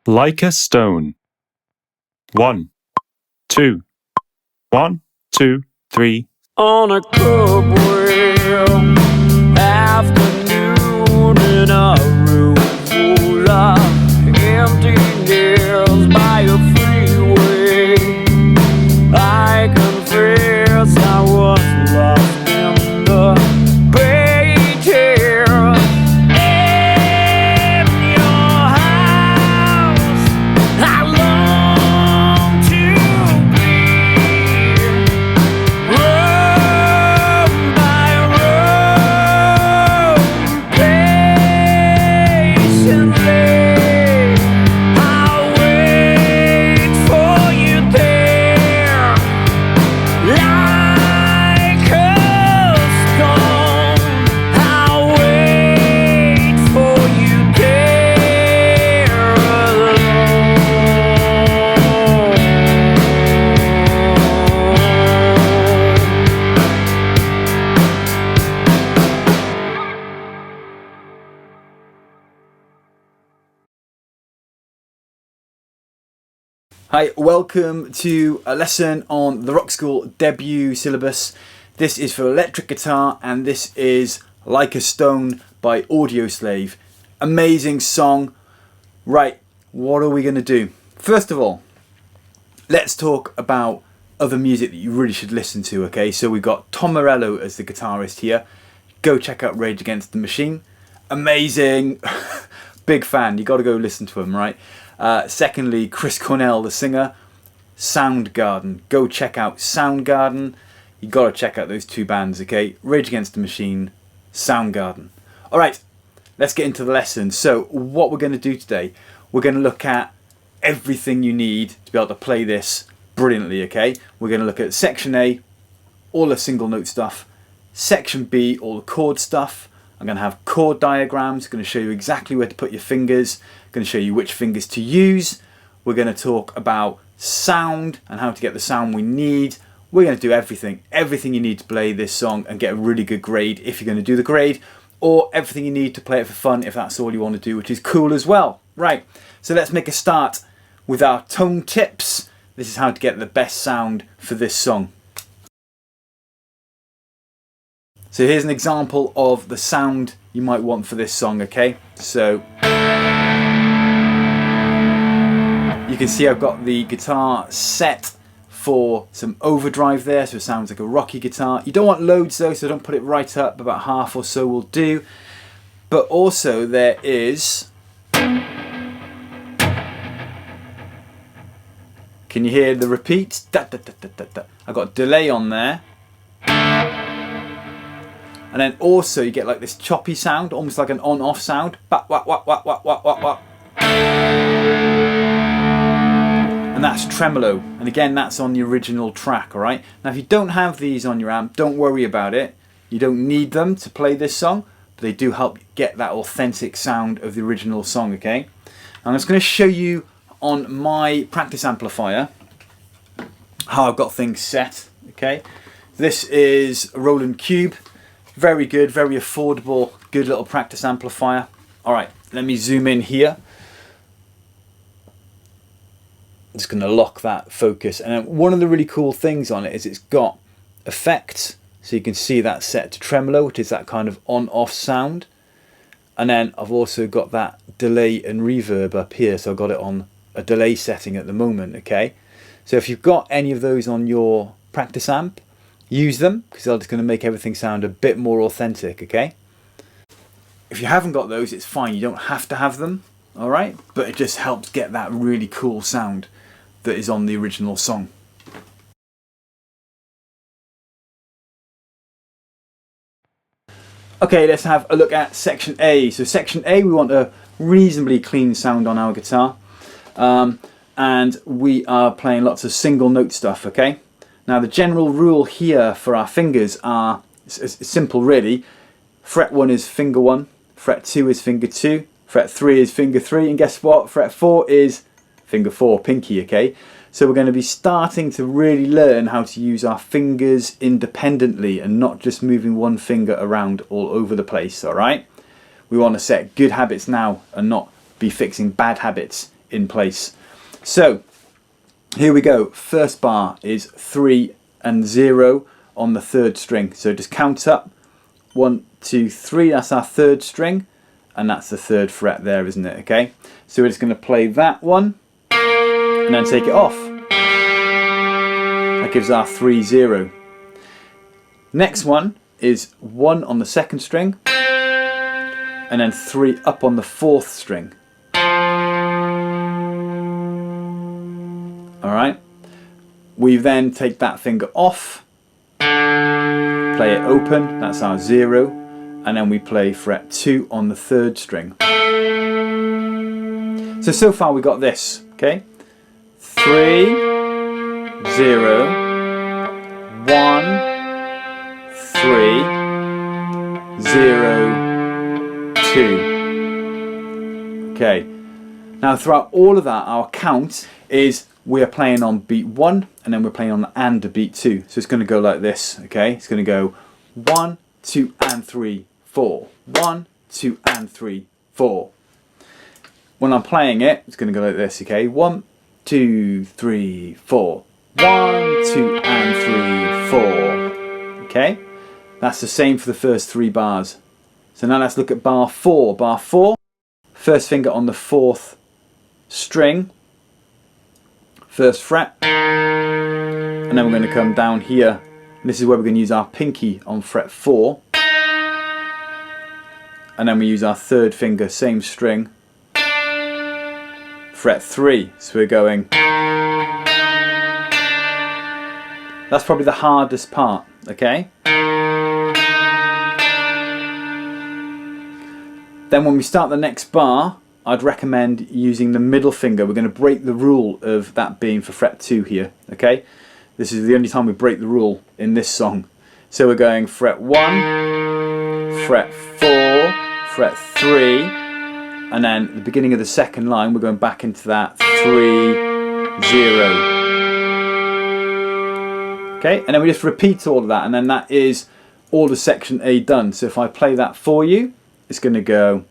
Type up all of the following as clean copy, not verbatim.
Like a stone. 1, 2, 1, 2, 3. On a cobweb afternoon in a room full of emptiness by a freeway, I confess I was lost in the pages. In your house, I long to be. Room by room, patiently, I'll wait for you there, like a stone. I'll wait for you there Hi, welcome to a lesson on the Rockschool debut syllabus. This is for electric guitar and this is Like a Stone by Audioslave. Amazing song. Right, what are we going to do? First of all, let's talk about other music that you really should listen to, okay? So we've got Tom Morello as the guitarist here. Go check out Rage Against the Machine. Amazing. Big fan. You got to go listen to him, right? Secondly, Chris Cornell, the singer. Soundgarden. Go check out Soundgarden. You got to check out those two bands, okay? Rage Against the Machine, Soundgarden. All right, let's get into the lesson. So what we're going to do today, we're going to look at everything you need to be able to play this brilliantly, okay? We're going to look at section A, all the single note stuff. Section B, all the chord stuff. I'm going to have chord diagrams, going to show you exactly where to put your fingers, going to show you which fingers to use. We're going to talk about sound and how to get the sound we need. We're going to do everything you need to play this song and get a really good grade if you're going to do the grade, or everything you need to play it for fun if that's all you want to do, which is cool as well. Right, so let's make a start with our tone tips. This is how to get the best sound for this song. So here's an example of the sound you might want for this song, okay? So you can see I've got the guitar set for some overdrive there, so it sounds like a rocky guitar. You don't want loads though, so don't put it right up, about half or so will do. But also there is... Can you hear the repeat? Da, da, da, da, da, da. I've got delay on there. And then also you get like this choppy sound, almost like an on-off sound. Wah, wah, wah, wah, wah, wah, wah, wah. And that's tremolo. And again, that's on the original track, all right? Now, if you don't have these on your amp, don't worry about it. You don't need them to play this song, but they do help get that authentic sound of the original song, okay? I'm just going to show you on my practice amplifier how I've got things set, okay? This is a Roland Cube. Very good, very affordable, good little practice amplifier. All right, let me zoom in here. I'm just going to lock that focus. And then one of the really cool things on it is it's got effects. So you can see that set to tremolo, which is that kind of on-off sound. And then I've also got that delay and reverb up here. So I've got it on a delay setting at the moment, okay? So if you've got any of those on your practice amp, use them, because they're just going to make everything sound a bit more authentic, okay? If you haven't got those, it's fine. You don't have to have them, all right? But it just helps get that really cool sound that is on the original song. Okay, let's have a look at section A. So section A, we want a reasonably clean sound on our guitar. And we are playing lots of single note stuff, okay? Now the general rule here for our fingers are it's simple really. Fret 1 is finger 1, fret 2 is finger 2, fret 3 is finger 3, and guess what? Fret 4 is finger 4, pinky, okay? So we're going to be starting to really learn how to use our fingers independently and not just moving one finger around all over the place, alright? We want to set good habits now and not be fixing bad habits in place. So here we go. First bar is 3 and 0 on the third string. So just count up. 1, 2, 3. That's our third string, and that's the third fret there, isn't it? Okay. So we're just going to play that one, and then take it off. That gives our 3, 0. Next one is 1 on the second string, and then 3 up on the fourth string. Alright, we then take that finger off, play it open, that's our 0, and then we play fret 2 on the third string. So far we got this, okay? 3, 0, 1, 3, 0, 2. Okay, now throughout all of that, our count is we are playing on beat 1 and then we're playing on and a beat 2. So it's going to go like this, okay? It's going to go 1, 2 and 3, 4. 1, 2 and 3, 4. When I'm playing it, it's going to go like this, okay? 1, 2, 3, 4. 1, 2 and 3, 4. Okay? That's the same for the first 3 bars. So now let's look at bar 4. Bar 4, first finger on the fourth string, first fret, and then we're going to come down here. And this is where we're going to use our pinky on fret 4, and then we use our third finger, same string, fret 3. So we're going. That's probably the hardest part, okay? Then when we start the next bar, I'd recommend using the middle finger. We're going to break the rule of that being for fret 2 here, okay? This is the only time we break the rule in this song. So we're going fret 1, fret 4, fret 3, and then at the beginning of the second line we're going back into that 3, 0. Okay, and then we just repeat all of that, and then that is all of section A done. So if I play that for you, it's going to go.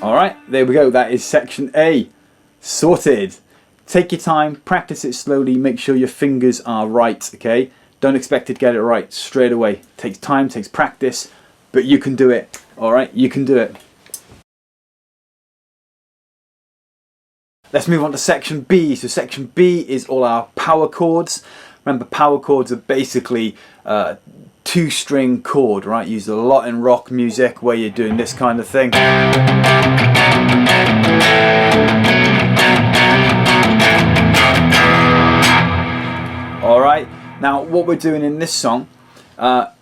Alright, there we go. That is section A. Sorted. Take your time, practice it slowly, make sure your fingers are right, okay? Don't expect to get it right straight away. It takes time, takes practice, but you can do it, alright? You can do it. Let's move on to section B. So section B is all our power chords. Remember, power chords are basically 2-string chord, right? Used a lot in rock music where you're doing this kind of thing. Alright, now what we're doing in this song,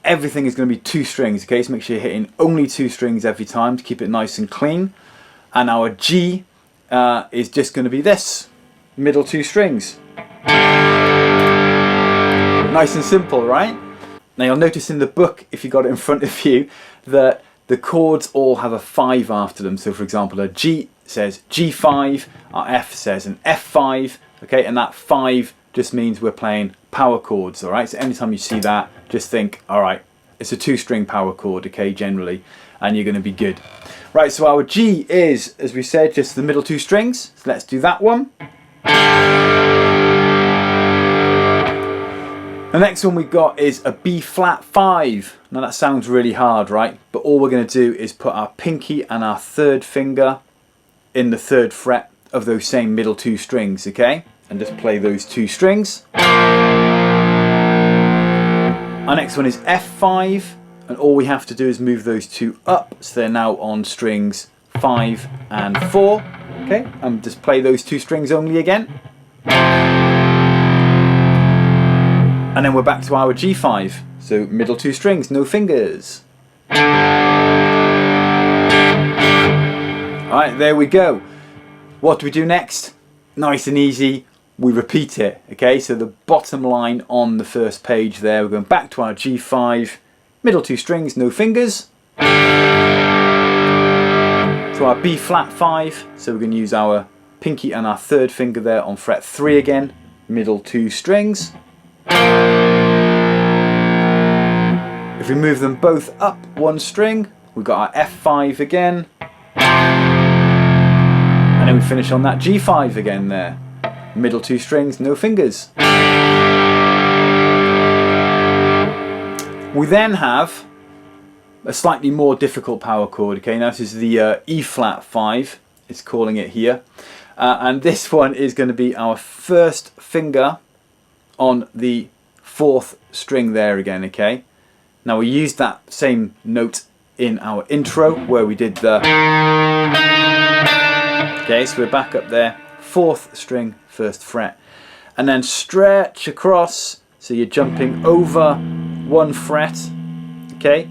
everything is going to be 2 strings, okay? So make sure you're hitting only 2 strings every time to keep it nice and clean. And our G is just going to be this, middle 2 strings. Nice and simple, right? Now you'll notice in the book, if you got it in front of you, that the chords all have a 5 after them. So for example, a G says G5, our F says an F5, okay? And that 5 just means we're playing power chords, alright? So anytime you see that, just think, alright, it's a 2-string power chord, okay, generally, and you're going to be good. Right, so our G is, as we said, just the middle 2 strings. So let's do that one. The next one we've got is a B flat 5. Now that sounds really hard, right? But all we're going to do is put our pinky and our third finger in the 3rd fret of those same middle 2 strings, okay? And just play those 2 strings. Our next one is F5, and all we have to do is move those 2 up, so they're now on strings 5 and 4. Okay, and just play those 2 strings only again. And then we're back to our G5, so middle 2 strings, no fingers. Alright, there we go. What do we do next? Nice and easy. We repeat it, okay? So the bottom line on the first page there, we're going back to our G5, middle 2 strings, no fingers. to our B flat 5. So we're going to use our pinky and our third finger there on fret 3 again, middle 2 strings. If we move them both up 1 string, we've got our F5 again. And then we finish on that G5 again there. Middle 2 strings, no fingers. We then have a slightly more difficult power chord. Okay, now this is the E flat 5, it's calling it here. And this one is going to be our first finger on the 4th string there again, okay? Now we used that same note in our intro where we did the... Okay, so we're back up there, 4th string, 1st fret. And then stretch across, so you're jumping over 1 fret, okay?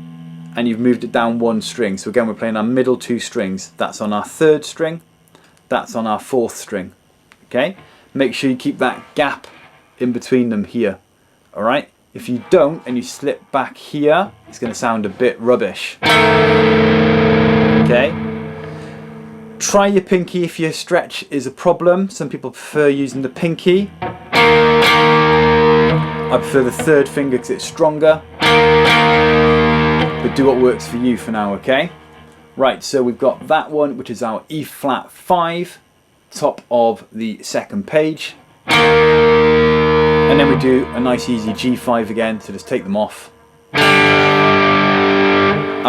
And you've moved it down 1 string. So again, we're playing our middle 2 strings. That's on our 3rd string, that's on our 4th string, okay? Make sure you keep that gap in between them here, all right? If you don't and you slip back here, it's going to sound a bit rubbish, okay? Try your pinky if your stretch is a problem. Some people prefer using the pinky. I prefer the 3rd finger because it's stronger. But do what works for you for now, okay? Right, so we've got that one, which is our E flat 5, top of the 2nd page. And then we do a nice easy G5 again, so just take them off. Our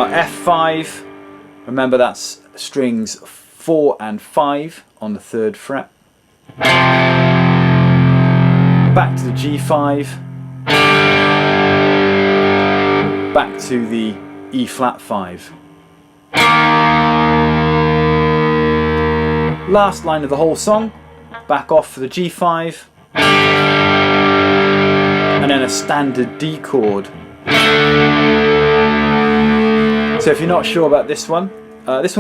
F5, remember that's strings 4 and 5 on the 3rd fret. Back to the G5. Back to the E flat 5. Last line of the whole song, back off for the G5. And then a standard D chord. So if you're not sure about this one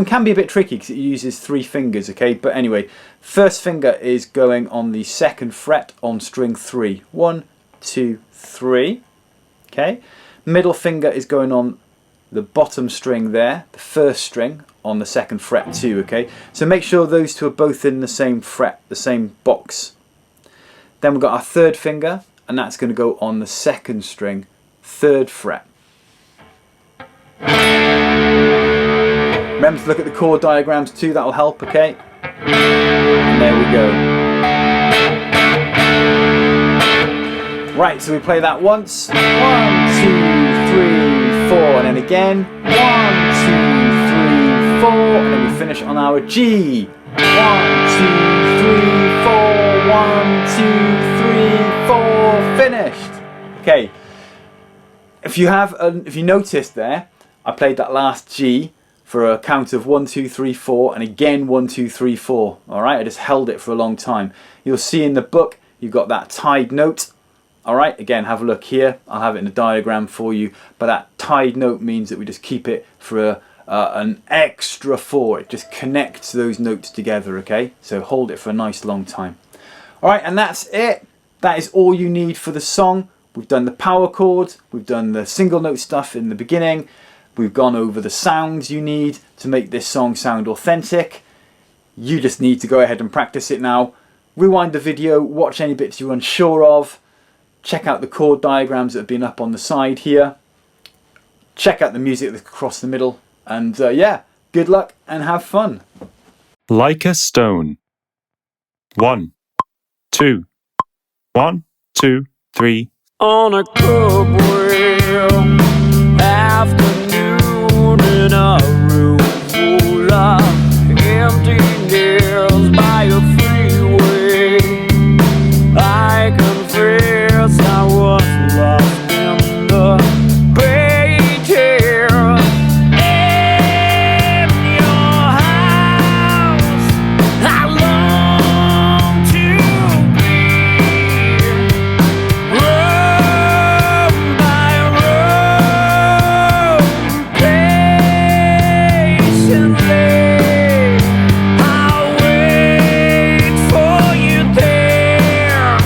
can be a bit tricky because it uses 3 fingers, okay? But anyway, first finger is going on the 2nd fret on string 3. 1, 2, 3, okay? Middle finger is going on the bottom string there, the 1st string on the 2nd fret too, okay? So make sure those two are both in the same fret, the same box. Then we've got our 3rd finger, and that's going to go on the 2nd string, 3rd fret. Remember to look at the chord diagrams too, that'll help, okay? And there we go. Right, so we play that once. 1, 2, 3, 4, and then again. 1, 2, 3, 4, and then we finish on our G. 1, 2, 3, 4, 1, 2, 3, 4, finished. Okay. If you noticed there, I played that last G for a count of 1, 2, 3, 4, and again 1, 2, 3, 4. All right, I just held it for a long time. You'll see in the book you've got that tied note. All right, again, have a look here. I'll have it in a diagram for you. But that tied note means that we just keep it for an extra 4. It just connects those notes together, okay? So hold it for a nice long time. All right, and that's it. That is all you need for the song. We've done the power chords. We've done the single note stuff in the beginning. We've gone over the sounds you need to make this song sound authentic. You just need to go ahead and practice it now. Rewind the video, watch any bits you're unsure of. Check out the chord diagrams that have been up on the side here. Check out the music that's across the middle. And yeah, good luck and have fun. Like a stone. 1, 2, 1, 2, 3. On a cobweb afternoon in a room full of emptiness by a freeway, I confess I was lost in the pages. In your house, I long to be. Room by room, patiently, I'll wait for you there.